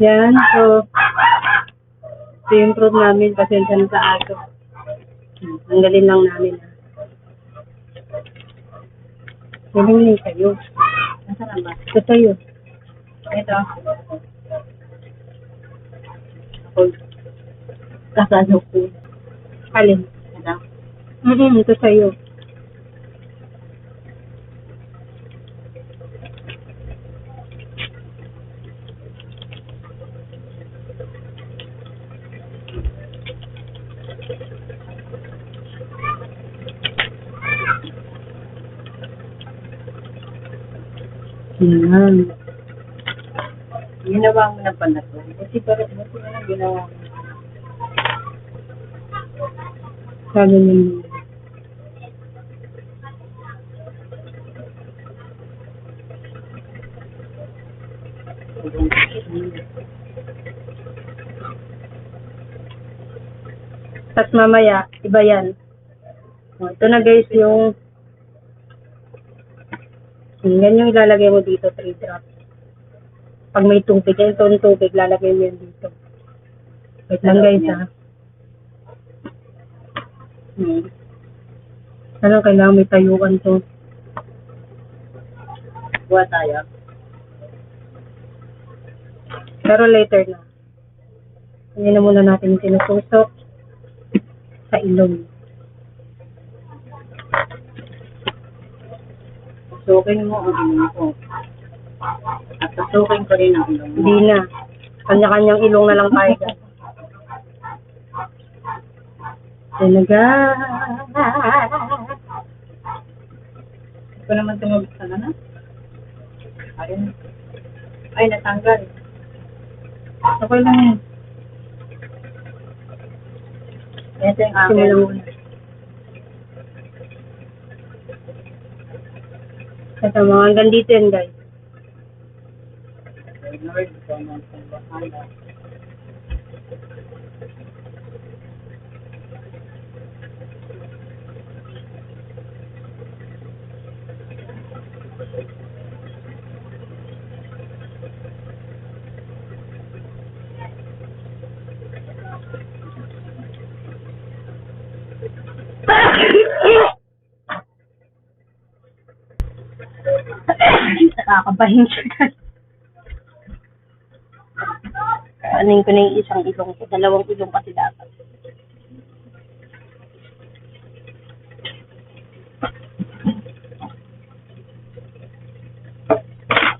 Yan, so, ito yung proof namin, pasensya na sa ato. Tanggalin lang namin. Yan lang yung sa'yo. Nasaan ba? Ito sa'yo. Ito. Ako. Kasano ko. Alin? Ito. Ito sa'yo. Yan. Ginawa mo na pala to. Kasi parang buti na lang ginawa mo. Sabi niyo. Tapos mamaya, iba yan. O, ito na guys yung yan yung ilalagay mo dito, 3 drops. Pag may tubig, yan itong tubig, lalagay mo yan dito. Wait lang guys ha. Ano, kailangan may tayuan to. Buwa tayo. Pero later na. Hindi na muna natin sinususok sa ilong. Susukin mo ang ilong ko. At susukin ko rin ang ilong mo. Hindi na. Kanya-kanyang ilong na lang tayo guys. Talaga. Hindi ko naman tumabot sa na. Ayun. Ay, natanggal. Okay lang yun. Ito yung akin. Simulan muna. Ito mga hanggang dito yan guys. Lord, ikaw naman sa bahala. Nakakabahin siya guys. Anin ko na yung isang ilong ko. 2 ilong kasi dapat.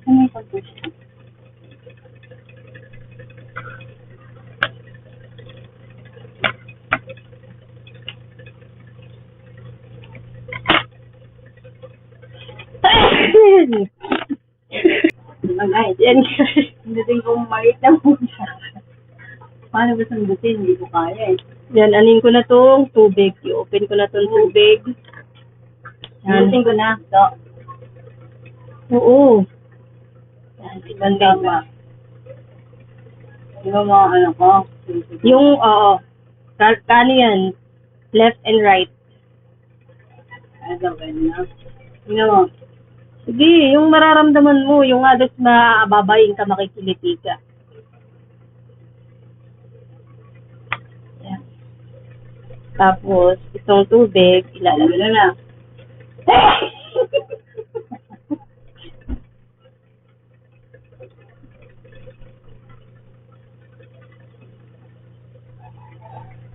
Ano yung pag-push? Ay, Yan guys. hindi din ko maliit na po siya. Paano ba sandutin? Hindi ko kaya eh. Yan, anin ko na tong tubig. I-open ko na tong tubig. Sandutin ko na. So, Oo. yan, ibang tama. Di ba mga ano ko? Yung, oo. Kano yan? Left and right. Ay, gawin na. Ano? Sige, yung mararamdaman mo, yung halos maababayin ka, makikiliti ka. Yan. Tapos, itong tubig, ilalagay Ano na?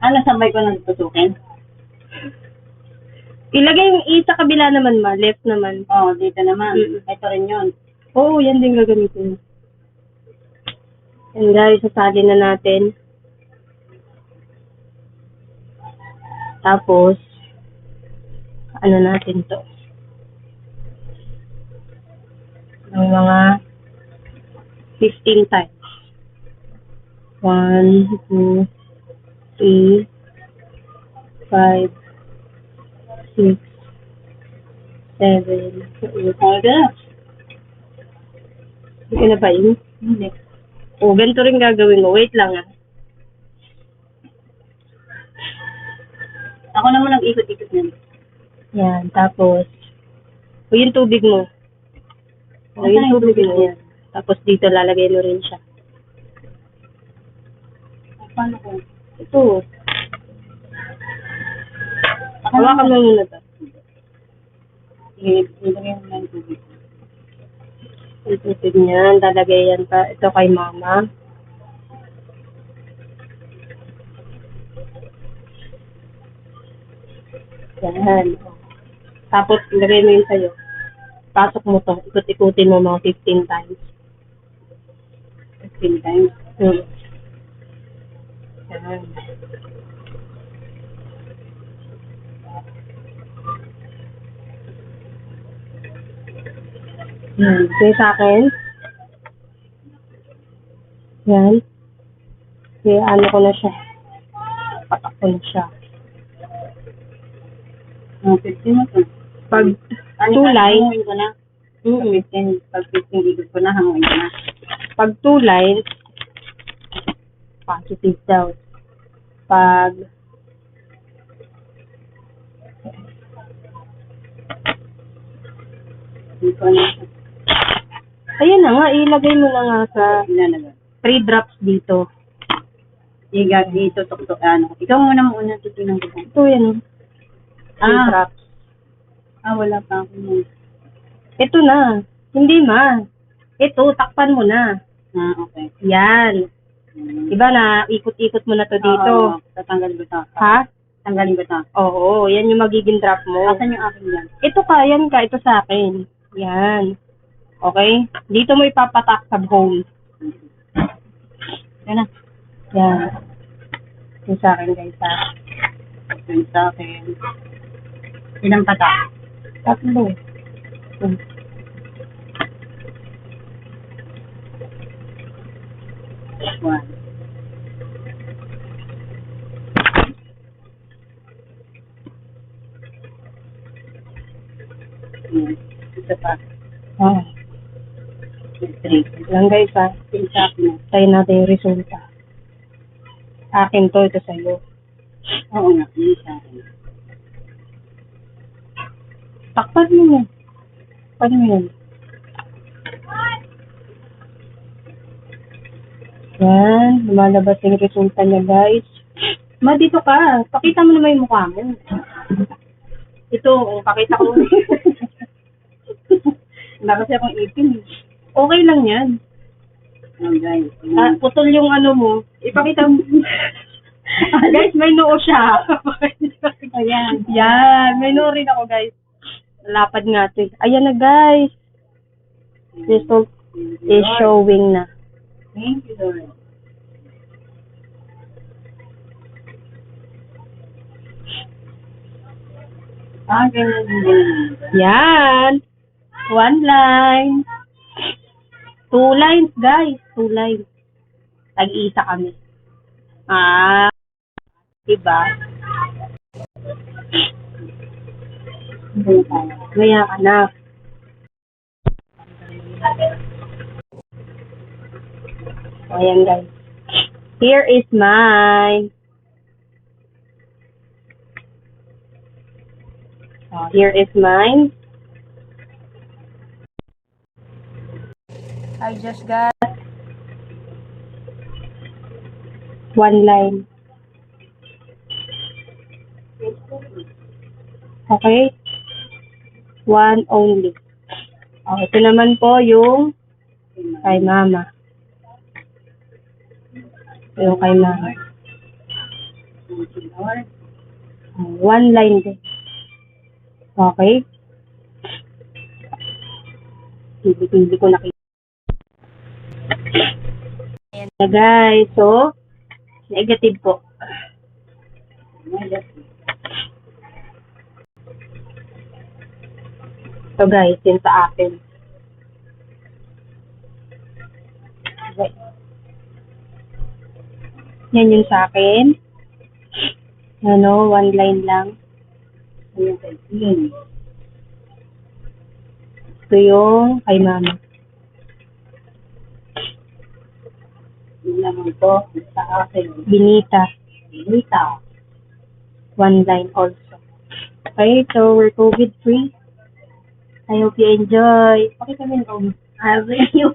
Ano, sabay ko nang tutukin? Ilagay yung sa kabila naman ma, left naman. Oo, dito naman. Mm. Ito rin yun. Oo, yan din gagamitin. Yan guys, sasalin na natin. Tapos, ano natin to? Ng mga 15 times. 1, 2, 3, 5, 6, 7, 8. Okay ka na? Hindi ka na ba yun? Hindi. O, ganito rin gagawin mo. Wait lang ah. Ako naman nag-ikot-ikot na. Yan, tapos, o yung tubig mo. O Nasaan yung yung tubig tubig mo mo? yan. Tapos dito lalagay mo rin siya. Paano ko? Ito. Hawakan mo muna to. Sige, ilagay mo na yung tubig. Itutid niyan. Lalagay yan pa. Ito kay mama. Yan. Tapos, ilagay mo yun sa'yo. Pasok mo to. Ikot-ikutin mo mga 15 times. 15 times. Yan. Yan. Sige sa akin. Yan. Sige, ano ko na siya. Patak ko na siya. 15 mo to. Pag Ano, tulay, hanguin ko na. 15, pag 15 ikot ko na, hanguin ko na. pag tulay, positive daw. Pag Dito na. ayan na nga, ilagay mo na nga sa Ilalagay. 3 drops dito. Iga, dito, tuktok, ano. Ikaw muna titignan ko. Ito yan. 3 drops. Wala pa ako nun. Ito na. Hindi ma. Ito, takpan mo na. Okay. Yan. Diba na, ikot-ikot mo na to dito. Oo, tatanggalin ko ito. Ha? Tanggalin ko ito. Oo, yan yung magiging drop mo. Asan yung akin yan? Ito ka, yan ka. Ito sa akin. Yan. Okay? Dito mo ipapatak sa bowl. Yan na. Yan. Yung sa akin, guys, ha? Yun sa akin. Ilang patak? 3. One. Isa pa. Oh. 3. Lang, guys, ha? Yung sa akin. Tayo natin yung resulta. Akin to, ito sa'yo. Oo nga, yung sa akin. Takpan mo yan. Takpan mo yan. Yan, lumalabas yung resulta niya, guys. Ma, dito ka. Pakita mo naman yung mukha mo. Ito, pakita ko. Wala kasi akong ipin. Okay lang yan. Guys. Putol yung ano mo. Ipakita mo. Guys, may noo siya. Ayan. Yan, may noo rin ako, guys. Lapad nga ito. Ayan na, guys. Result is showing na. Thank you, Lord. Ganun din. Yan. 1 line. 2 lines, guys. 2 lines. Tag-isa kami. Diba? Gaya ka na. Ayan, guys. Here is mine. Here is mine. I just got 1 line. Okay? 1 only. Ito naman po yung kay mama. Yung kay mama. 1 line din. Okay? Pili ko nakita. Ayan na, guys. So, negative po. So, guys, yun sa akin. Okay. Yan yun sa akin. Ano, 1 line lang. Ito yung kay mama. Yung naman to, sa akin. Binita. 1 line also. Okay, so we're COVID-free. I hope you enjoy. Pakita mo yung I love you.